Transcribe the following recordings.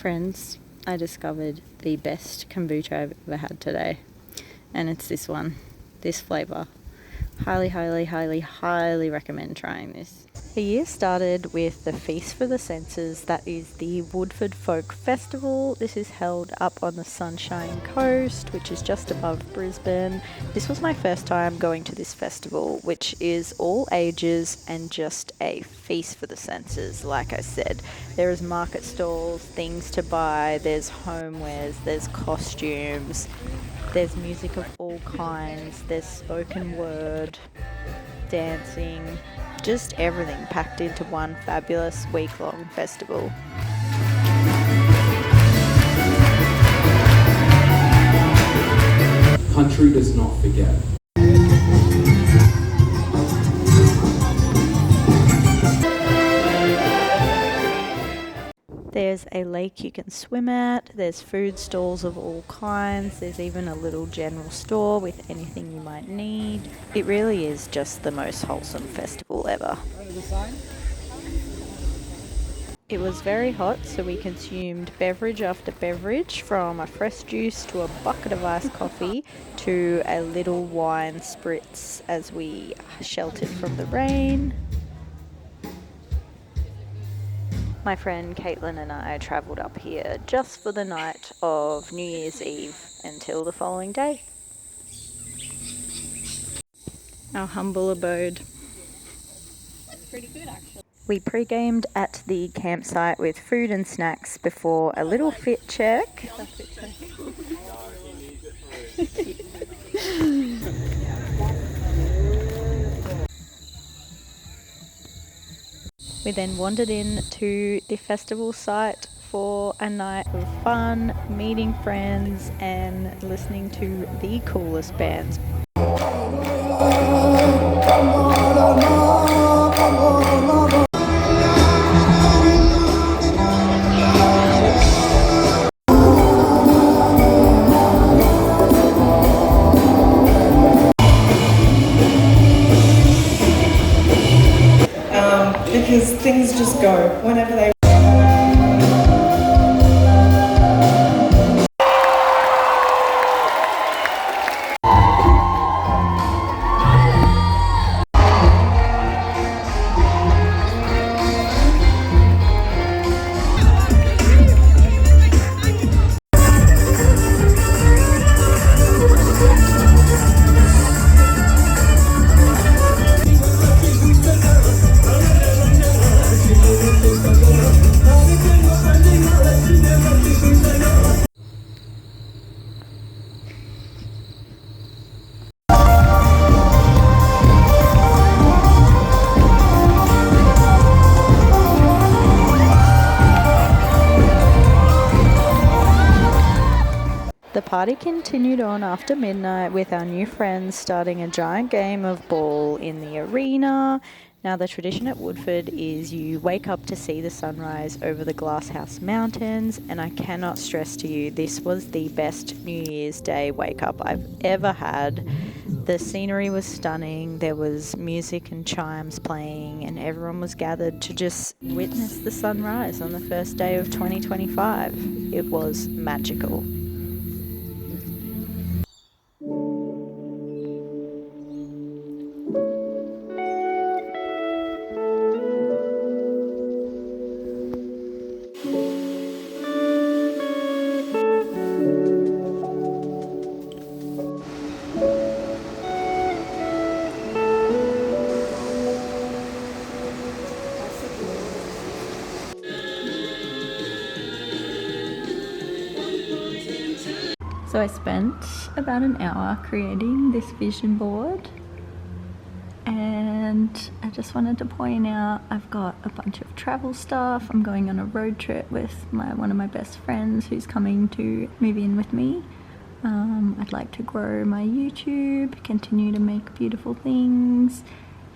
Friends, I discovered the best kombucha I've ever had today, and it's this one, this flavour. Highly, highly, highly, highly recommend trying this. The year started with the Feast for the Senses, that is the Woodford Folk Festival. This is held up on the Sunshine Coast, which is just above Brisbane. This was my first time going to this festival, which is all ages and just a feast for the senses. Like I said, there is market stalls, things to buy, there's homewares, there's costumes, there's music of all kinds, there's spoken word, dancing, just everything packed into one fabulous week-long festival. Country does not forget. There's a lake you can swim at, there's food stalls of all kinds, there's even a little general store with anything you might need. It really is just the most wholesome festival ever. It was very hot, so we consumed beverage after beverage, from a fresh juice to a bucket of iced coffee to a little wine spritz as we sheltered from the rain. My friend Caitlin and I travelled up here just for the night of New Year's Eve until the following day. Our humble abode. That's pretty good, actually. We pre-gamed at the campsite with food and snacks before a little fit check. We then wandered in to the festival site for a night of fun, meeting friends and listening to the coolest bands. Because things just go whenever they. The party continued on after midnight with our new friends starting a giant game of ball in the arena. Now, the tradition at Woodford is you wake up to see the sunrise over the Glasshouse Mountains, and I cannot stress to you, this was the best New Year's Day wake up I've ever had. The scenery was stunning, there was music and chimes playing, and everyone was gathered to just witness the sunrise on the first day of 2025. It was magical. So I spent about an hour creating this vision board, and I just wanted to point out I've got a bunch of travel stuff. I'm going on a road trip with one of my best friends who's coming to move in with me. I'd like to grow my YouTube, continue to make beautiful things,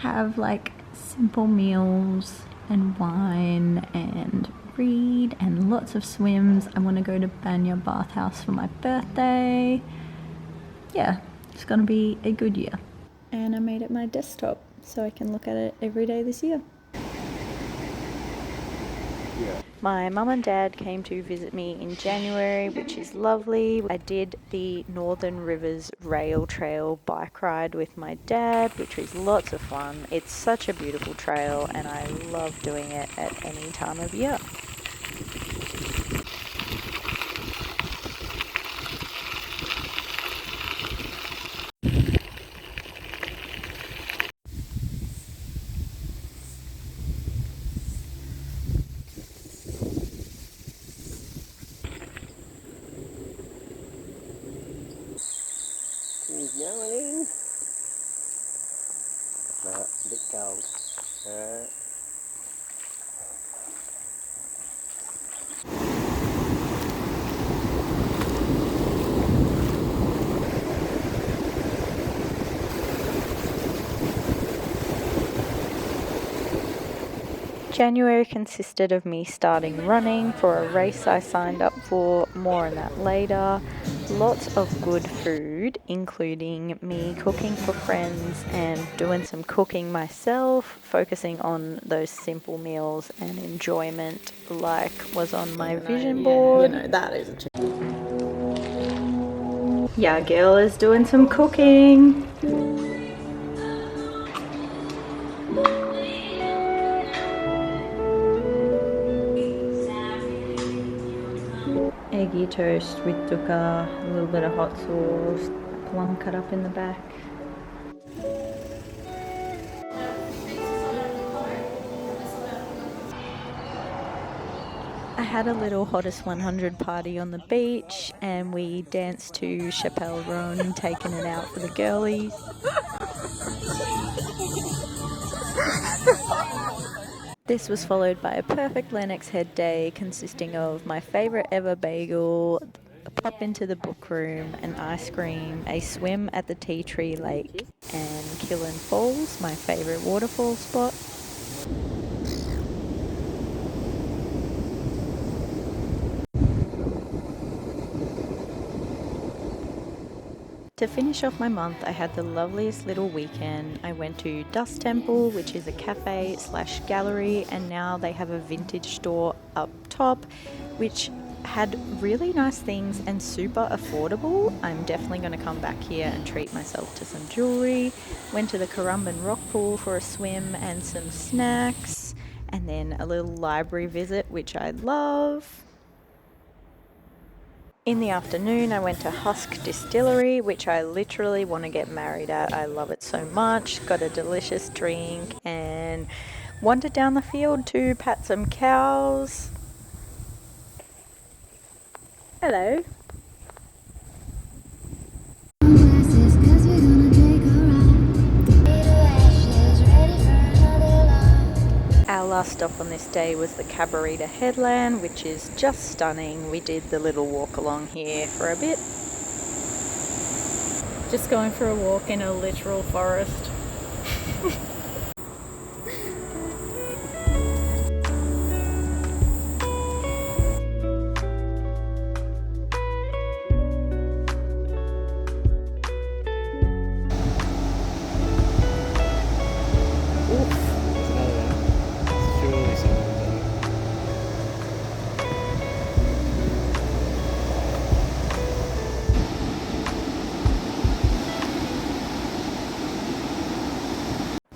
have like simple meals and wine and read and lots of swims. I want to go to Banya Bathhouse for my birthday. Yeah, it's gonna be a good year. And I made it my desktop so I can look at it every day this year. My mum and dad came to visit me in January, which is lovely. I did the Northern Rivers Rail Trail bike ride with my dad, which was lots of fun. It's such a beautiful trail and I love doing it at any time of year. He's yelling. No, it's a bit cold. Alright. January consisted of me starting running for a race I signed up for, more on that later. Lots of good food, including me cooking for friends and doing some cooking myself, focusing on those simple meals and enjoyment like was on my vision board. You know, that is a Yeah, girl is doing some cooking. Eggy toast with dukkha, a little bit of hot sauce, plum cut up in the back. I had a little hottest 100 party on the beach and we danced to Chappelle Roan, taking it out for the girlies. This was followed by a perfect Lennox Head day consisting of my favourite ever bagel, a pop into the book room, an ice cream, a swim at the Tea Tree Lake and Killen Falls, my favourite waterfall spot. To finish off my month, I had the loveliest little weekend. I went to Dust Temple, which is a cafe / gallery, and now they have a vintage store up top, which had really nice things and super affordable. I'm definitely going to come back here and treat myself to some jewellery. Went to the Currumbin Rock Pool for a swim and some snacks, and then a little library visit, which I love. In the afternoon, I went to Husk Distillery, which I literally want to get married at. I love it so much. Got a delicious drink and wandered down the field to pat some cows. Hello. Our last stop on this day was the Cabarita headland, which is just stunning. We did the little walk along here for a bit. Just going for a walk in a literal forest.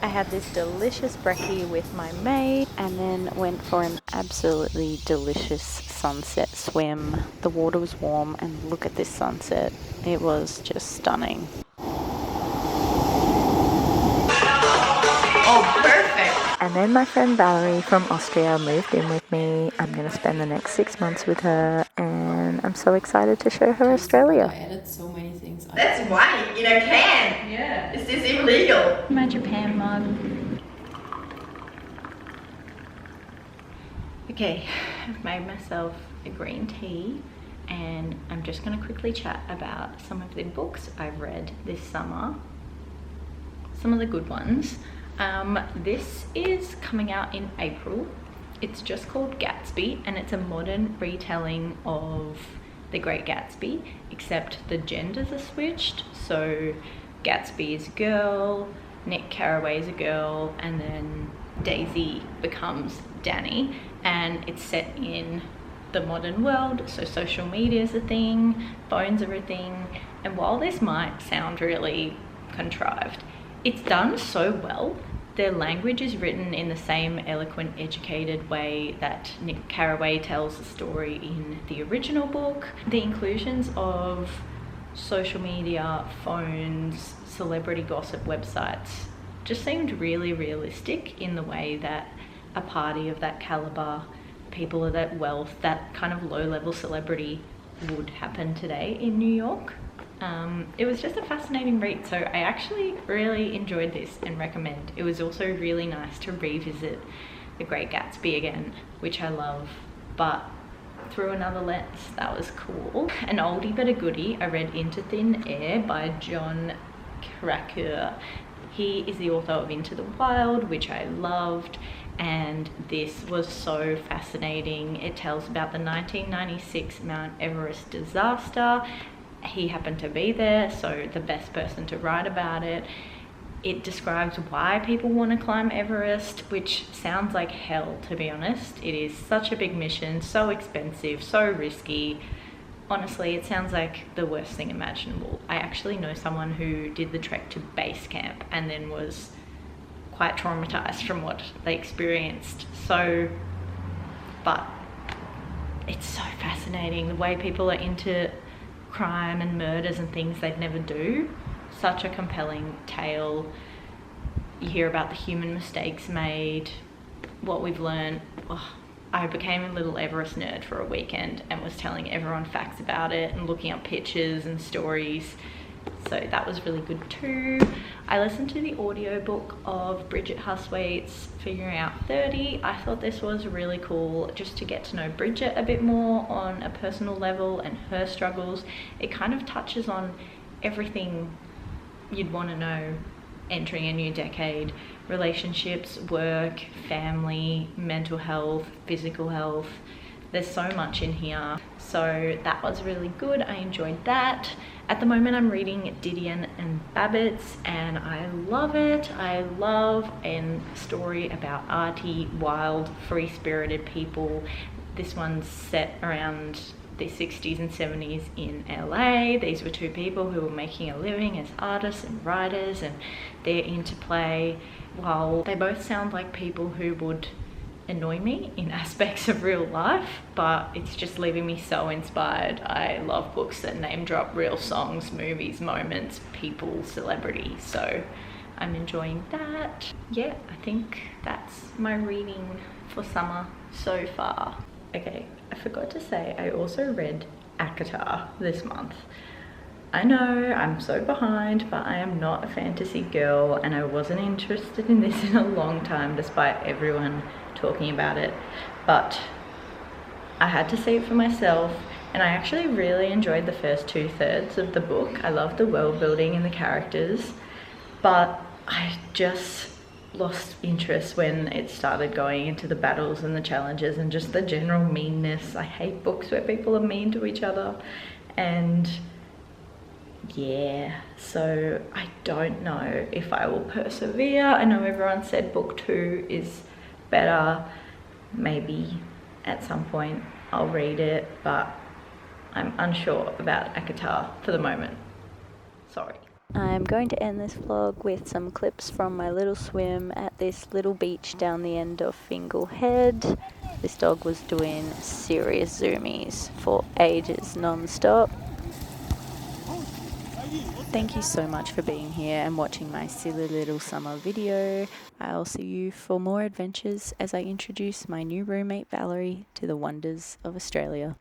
I had this delicious brekkie with my mate and then went for an absolutely delicious sunset swim. The water was warm and look at this sunset. It was just stunning. Oh, perfect. And then my friend Valerie from Austria moved in with me. I'm going to spend the next 6 months with her and I'm so excited to show her Australia. I added so many things. That's wine in a can. Yeah. Is this illegal? My Japan mug. Okay, I've made myself a green tea and I'm just going to quickly chat about some of the books I've read this summer. Some of the good ones. This is coming out in April. It's just called Gatsby and it's a modern retelling of The Great Gatsby, except the genders are switched. So Gatsby is a girl, Nick Carraway is a girl, and then Daisy becomes Danny, and it's set in the modern world, so social media is a thing, phones are a thing, and while this might sound really contrived, it's done so well. Their language is written in the same eloquent, educated way that Nick Carraway tells the story in the original book. The inclusions of social media, phones, celebrity gossip websites just seemed really realistic in the way that a party of that caliber, people of that wealth, that kind of low-level celebrity would happen today in New York. It was just a fascinating read, so I actually really enjoyed this and recommend. It was also really nice to revisit The Great Gatsby again, which I love, but through another lens. That was cool. An oldie but a goodie, I read Into Thin Air by John Krakauer. He is the author of Into the Wild, which I loved, and this was so fascinating. It tells about the 1996 Mount Everest disaster. He happened to be there, so the best person to write about it. It describes why people want to climb Everest, which sounds like hell, to be honest. It is such a big mission, so expensive, so risky. Honestly, it sounds like the worst thing imaginable. I actually know someone who did the trek to base camp and then was quite traumatized from what they experienced. But it's so fascinating the way people are into crime and murders and things they'd never do. Such a compelling tale. You hear about the human mistakes made, what we've learned. I became a little Everest nerd for a weekend and was telling everyone facts about it and looking up pictures and stories. So that was really good too. I listened to the audiobook of Bridget Huswaite's Figuring Out 30. I thought this was really cool just to get to know Bridget a bit more on a personal level and her struggles. It kind of touches on everything you'd want to know entering a new decade: relationships, work, family, mental health, physical health. There's so much in here. So that was really good. I enjoyed that. At the moment I'm reading Didion and Babbitts and I love it. I love a story about arty, wild, free-spirited people. This one's set around the 60s and 70s in LA. These were two people who were making a living as artists and writers, and their interplay. While they both sound like people who would annoy me in aspects of real life, but it's just leaving me so inspired. I love books that name drop real songs, movies, moments, people, celebrities, so I'm enjoying that. Yeah, I think that's my reading for summer so far. Okay, I forgot to say I also read ACOTAR this month. I know I'm so behind, but I am not a fantasy girl and I wasn't interested in this in a long time despite everyone talking about it, but I had to see it for myself, and I actually really enjoyed the first 2/3 of the book. I loved the world building and the characters, but I just lost interest when it started going into the battles and the challenges and just the general meanness. I hate books where people are mean to each other, and yeah, so I don't know if I will persevere. I know everyone said book 2 is better. Maybe at some point I'll read it, but I'm unsure about ACOTAR for the moment. Sorry. I'm going to end this vlog with some clips from my little swim at this little beach down the end of Fingal Head. This dog was doing serious zoomies for ages non-stop. Thank you so much for being here and watching my silly little summer video. I'll see you for more adventures as I introduce my new roommate Valerie to the wonders of Australia.